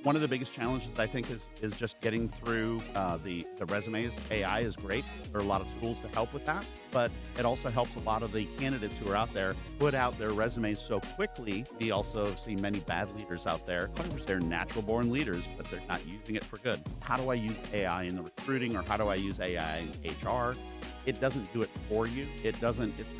One of the biggest challenges I think is just getting through the resumes. AI is great. There are a lot of tools to help with that, but it also helps a lot of the candidates who are out there put out their resumes so quickly. We also see many bad leaders out there. They're natural born leaders, but they're not using it for good. How do I use AI in the recruiting, or how do I use AI in HR? It doesn't do it for you. It's not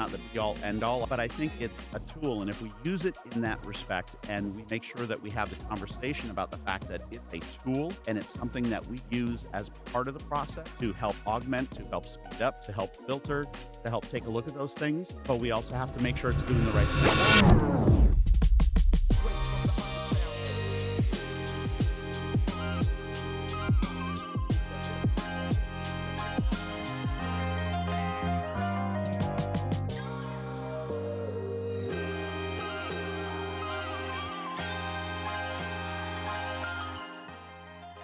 the be all end all, but I think it's a tool. And if we use it in that respect and we make sure that we have the conversation about the fact that it's a tool and it's something that we use as part of the process to help augment, to help speed up, to help filter, to help take a look at those things, but we also have to make sure it's doing the right thing.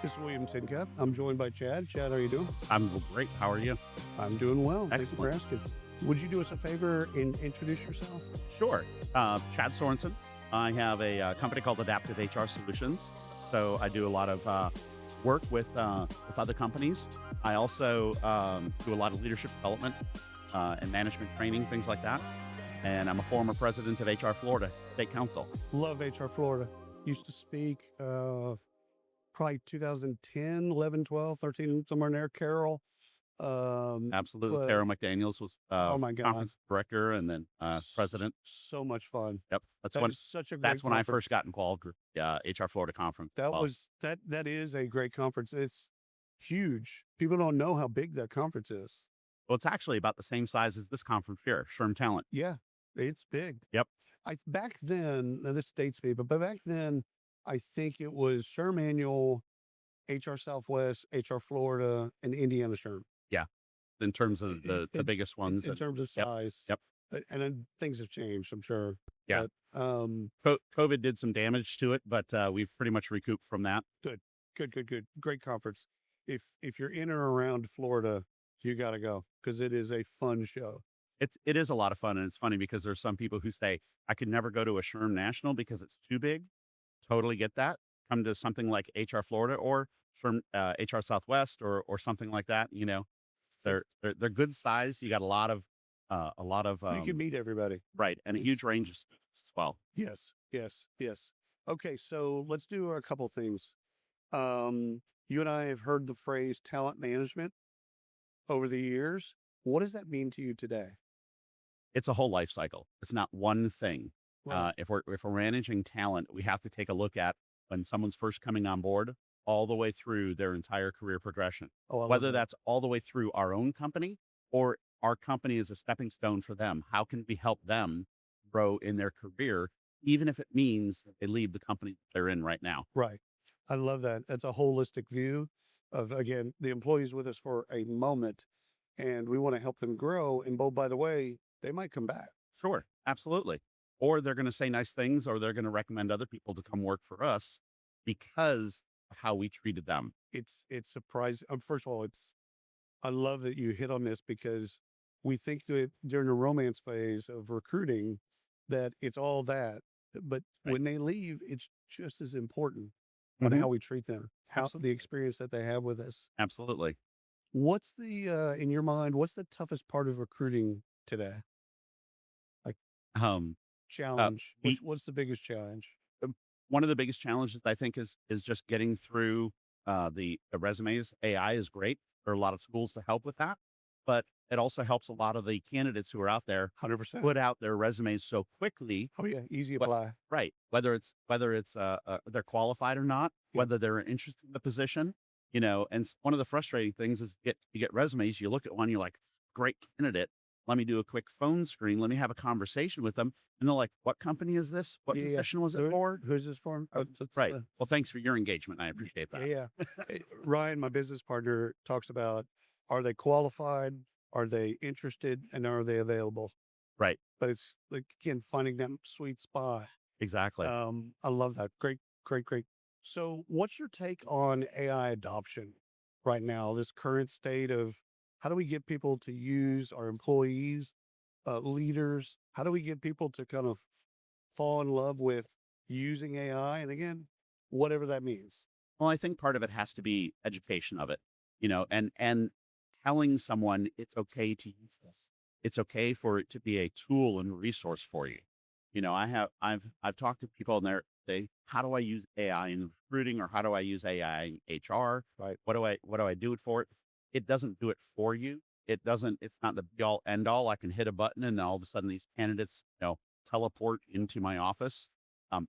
This is William Tincup. I'm joined by Chad. Chad, how are you doing? I'm great. How are you? I'm doing well. Thank you for Excellent. asking. Would you do us a favor and introduce yourself? Sure. Chad Sorenson. I have a company called Adaptive HR Solutions. So I do a lot of work with other companies. I also do a lot of leadership development and management training, things like that. And I'm a former president of HR Florida State Council. Love HR Florida. Used to speak probably 2010, 11, 12, 13, somewhere in there. Carol. Absolutely. but- Sarah McDaniels was oh my God. conference director and then president. So much fun. Yep. That is such a great That's when I conference. first got involved with HR Florida conference. That is a great conference. It's huge. People don't know how big that conference is. Well, it's actually about the same size as this conference here, SHRM Talent. Yeah, it's big. Yep. Back then, now this dates me, but back then, I think it was SHRM Annual, HR Southwest, HR Florida, and Indiana SHRM In terms of the biggest ones. in terms of Yep. size. Yep. And then things have changed, I'm sure. Yeah. But, COVID did some damage to it, but we've pretty much recouped from that. good. Great conference. If you're in or around Florida, you got to go because it is a fun show. It is a lot of fun, and it's funny because there's some people who say, I could never go to a SHRM National because it's too big. Totally get that. Come to something like HR Florida or SHRM, HR Southwest or something like that. You know, they're good size. You got a lot of You can meet everybody. right, and a Yes. huge range of students as well. Yes. Okay, so let's do a couple things. You and I have heard the phrase talent management over the years. What does that mean to you today? It's a whole life cycle. It's not one thing. Right. If we're managing talent, we have to take a look at when someone's first coming on board, all the way through their entire career progression. Oh, I love Whether that. that's all the way through our own company or our company is a stepping stone for them. How can we help them grow in their career, even if it means that they leave the company they're in right now? Right. I love that. That's a holistic view of, again, the employees with us for a moment, and we want to help them grow. And by the way, they might come back. Sure, absolutely. Or they're going to say nice things, or they're going to recommend other people to come work for us because of how we treated them. It's surprising. First of all, I love that you hit on this because we think that during the romance phase of recruiting that it's all that, but Right. when they leave, it's just as important on Mhm. how we treat them, how the Absolutely. experience that they have with us. Absolutely. What's in your mind, what's the toughest part of recruiting today? Like Um, challenge. we- What's the biggest challenge? One of the biggest challenges I think is just getting through the resumes. AI is great. There are a lot of tools to help with that, but it also helps a lot of the candidates who are out there 100%. put out their resumes so quickly. Oh yeah. Easy What- apply. Right. Whether it's they're qualified or not, Yeah. whether they're interested in the position, and one of the frustrating things is you get resumes, you look at one, you're like, great candidate. Let me do a quick phone screen. Let me have a conversation with them. And they're like, what company is this? What Yeah. position was it Who- for? Who's this for? That's, Right. Well, thanks for your engagement. I appreciate that. Yeah. Ryan, my business partner, talks about, are they qualified? Are they interested? And are they available? Right. But it's like, again, finding that sweet spot. Exactly. I love that. Great. So what's your take on AI adoption right now, this current state of how do we get people to use our employees, leaders? How do we get people to kind of fall in love with using AI? And again, whatever that means. Well, I think part of it has to be education of it, and telling someone it's okay to use this. It's okay for it to be a tool and resource for you. I've talked to people and they how do I use AI in recruiting, or how do I use AI in HR? Right. What do I do it for? It doesn't do it for you. It's not the be all end all. I can hit a button and all of a sudden these candidates, teleport into my office.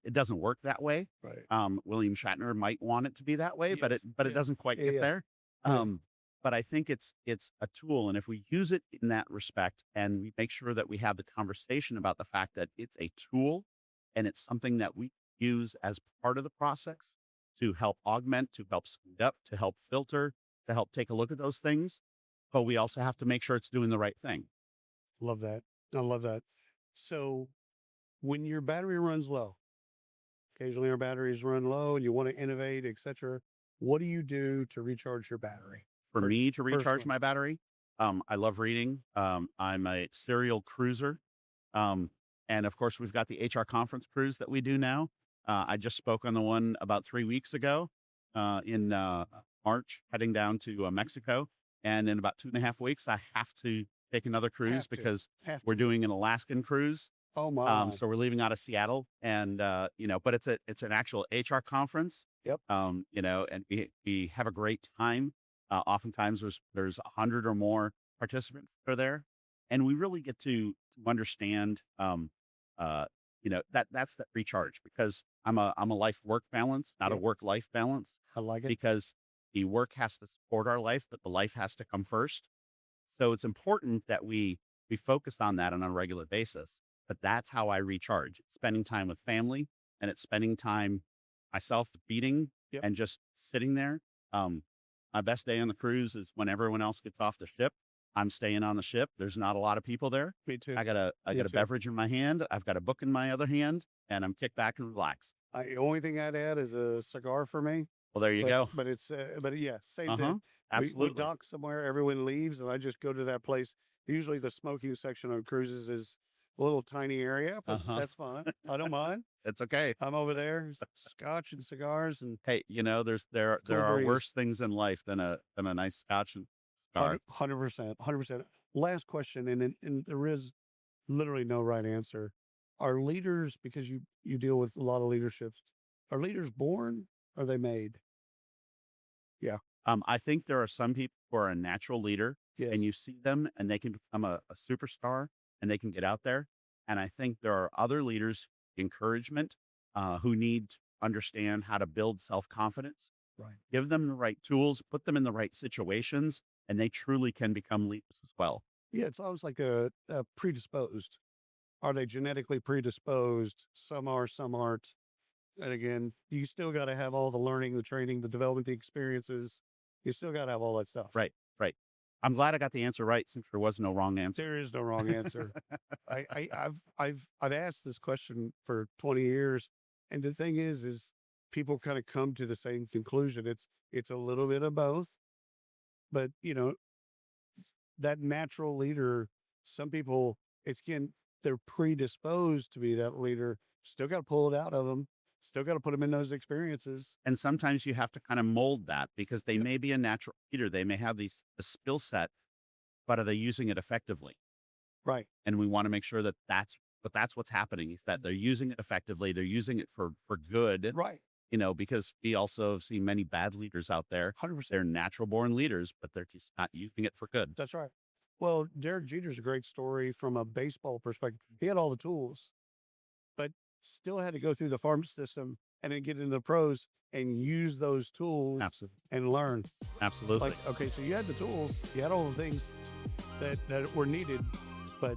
It doesn't work that way. Right. William Shatner might want it to be that way, but Yes. it Yeah. doesn't quite Yeah. get Yeah. there. Yeah. But I think it's a tool, and if we use it in that respect, and we make sure that we have the conversation about the fact that it's a tool, and it's something that we use as part of the process to help augment, to help speed up, to help filter, to help take a look at those things, but we also have to make sure it's doing the right thing. Love that. I love that. So when your battery runs low, occasionally our batteries run low and you want to innovate, etc. What do you do to recharge your battery? For Pers- me to recharge Personally. my battery, I love reading. I'm a serial cruiser. And of course, we've got the HR conference cruise that we do now. I just spoke on the one about 3 weeks ago in March, heading down to Mexico. And in about 2.5 weeks, I have to take another cruise Have to. because Have we're to. doing an Alaskan cruise. Oh my. So we're leaving out of Seattle, and but it's an actual HR conference. Yep. And we have a great time. Oftentimes there's 100 or more participants that are there, and we really get to understand that's that recharge, because I'm a life work balance, not a Yep. work life balance, I like it. because the work has to support our life, but the life has to come first. So it's important that we focus on that on a regular basis. But that's how I recharge. It's spending time with family, and it's spending time myself reading Yep. and just sitting there. My best day on the cruise is when everyone else gets off the ship. I'm staying on the ship. There's not a lot of people there. Me too. I got a Me too. beverage in my hand. I've got a book in my other hand, and I'm kicked back and relaxed. The only thing I'd add is a cigar for me. Well, there you go. But it's yeah, same Uh-huh. thing. We Absolutely. dock somewhere, everyone leaves, and I just go to that place. Usually the smoking section on cruises is a little tiny area, but Uh-huh. that's fine. I don't mind. It's okay. I'm over there, scotch and cigars, and Hey, there Cool are breeze. worse things in life than a nice scotch and cigar. 100%, 100%. Last question, and there is literally no right answer. Are leaders, because you deal with a lot of leaderships, are leaders born? Or are they made? I think there are some people who are a natural leader, Yes. and you see them and they can become a superstar, and they can get out there. And I think there are other leaders, encouragement, who need to understand how to build self-confidence, Right. give them the right tools, put them in the right situations, and they truly can become leaders as well. Yeah, it's almost like a predisposed. Are they genetically predisposed? Some are, some aren't. And again, you still got to have all the learning, the training, the development, the experiences. You still got to have all that stuff. Right. I'm glad I got the answer right, since there was no wrong answer. There is no wrong answer. I've asked this question for 20 years, and the thing is people kind of come to the same conclusion. It's a little bit of both, but that natural leader. Some people, they're predisposed to be that leader. Still got to pull it out of them. Still got to put them in those experiences. And sometimes you have to kind of mold that, because they Yep. may be a natural leader. They may have a skill set, but are they using it effectively? Right. And we want to make sure that that's what's happening, is that they're using it effectively. They're using it for good, Right. because we also have seen many bad leaders out there. 100%. They're natural born leaders, but they're just not using it for good. That's right. Well, Derek Jeter's a great story from a baseball perspective. He had all the tools, but still had to go through the farm system and then get into the pros and use those tools Absolutely. and learn. Absolutely. Like, okay, so you had the tools, you had all the things that were needed, but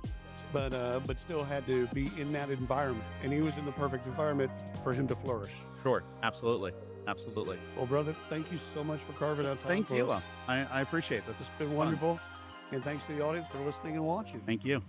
still had to be in that environment. And he was in the perfect environment for him to flourish. Sure. Absolutely. Absolutely. Well, brother, thank you so much for carving out time. Thank for you. us. I appreciate this. It's been wonderful. And thanks to the audience for listening and watching. Thank you.